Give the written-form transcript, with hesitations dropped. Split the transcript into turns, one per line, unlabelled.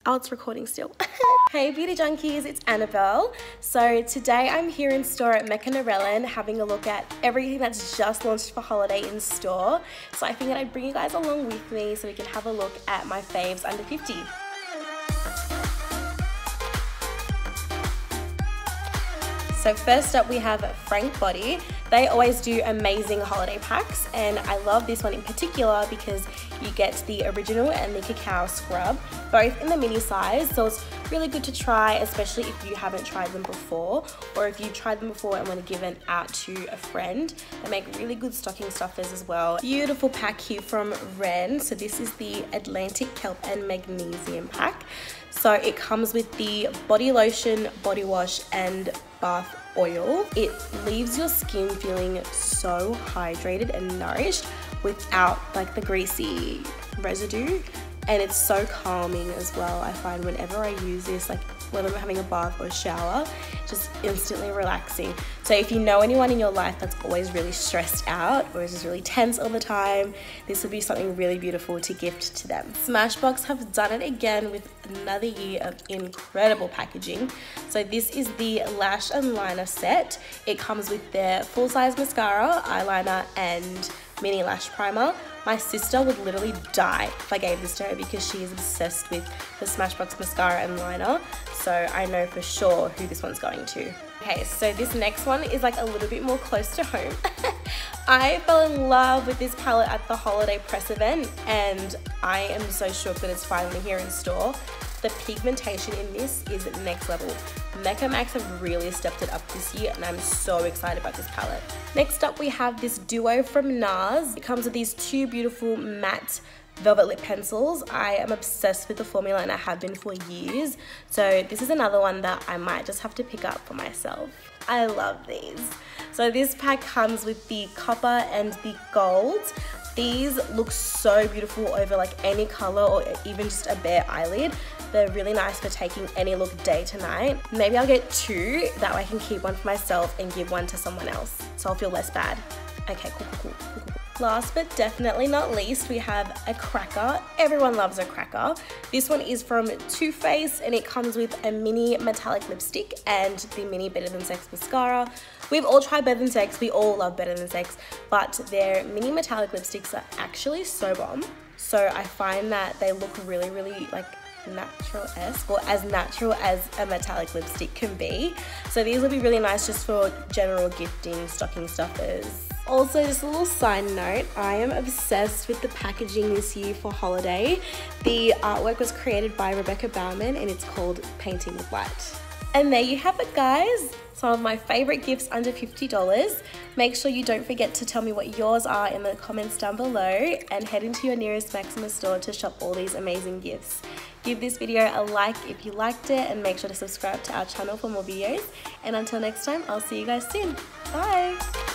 Oh, it's recording still. Hey beauty junkies, it's Annabelle. So today I'm here in store at MECCA having a look at everything that's just launched for holiday in store. So I figured I'd bring you guys along with me so we can have a look at my faves under 50. So first up we have Frank Body. They always do amazing holiday packs and I love this one in particular because you get the original and the cacao scrub, both in the mini size, so it's really good to try, especially if you haven't tried them before, or if you've tried them before and want to give them out to a friend. They make really good stocking stuffers as well. Beautiful pack here from Ren. So this is the Atlantic Kelp and Magnesium pack. So it comes with the body lotion, body wash and bath oil. It leaves your skin feeling so hydrated and nourished without like the greasy residue, and it's so calming as well. I find whenever I use this, like whether I'm having a bath or a shower, just instantly relaxing. So if you know anyone in your life that's always really stressed out or is just really tense all the time, this would be something really beautiful to gift to them. Smashbox have done it again with another year of incredible packaging. So this is the lash and liner set. It comes with their full-size mascara, eyeliner and mini lash primer. My sister would literally die if I gave this to her because she is obsessed with the Smashbox mascara and liner. So I know for sure who this one's going to. Okay, so this next one is like a little bit more close to home. I fell in love with this palette at the holiday press event and I am so shook that it's finally here in store. The pigmentation in this is next level. MECCA have really stepped it up this year and I'm so excited about this palette. Next up we have this duo from NARS. It comes with these two beautiful matte velvet lip pencils. I am obsessed with the formula and I have been for years. So this is another one that I might just have to pick up for myself. I love these. So this pack comes with the copper and the gold. These look so beautiful over like any color or even just a bare eyelid. They're really nice for taking any look day to night. Maybe I'll get two, that way I can keep one for myself and give one to someone else, so I'll feel less bad. Okay, cool. Last but definitely not least, we have a cracker. Everyone loves a cracker. This one is from Too Faced and it comes with a mini metallic lipstick and the mini Better Than Sex mascara. We've all tried Better Than Sex, we all love Better Than Sex, but their mini metallic lipsticks are actually so bomb. So I find that they look really like natural-esque, or as natural as a metallic lipstick can be. So these will be really nice just for general gifting, stocking stuffers. Also, just a little side note, I am obsessed with the packaging this year for holiday. The artwork was created by Rebecca Bauman and it's called Painting with Light. And there you have it guys, some of my favorite gifts under $50. Make sure you don't forget to tell me what yours are in the comments down below and head into your nearest Maxima store to shop all these amazing gifts. Give this video a like if you liked it and make sure to subscribe to our channel for more videos. And until next time, I'll see you guys soon. Bye!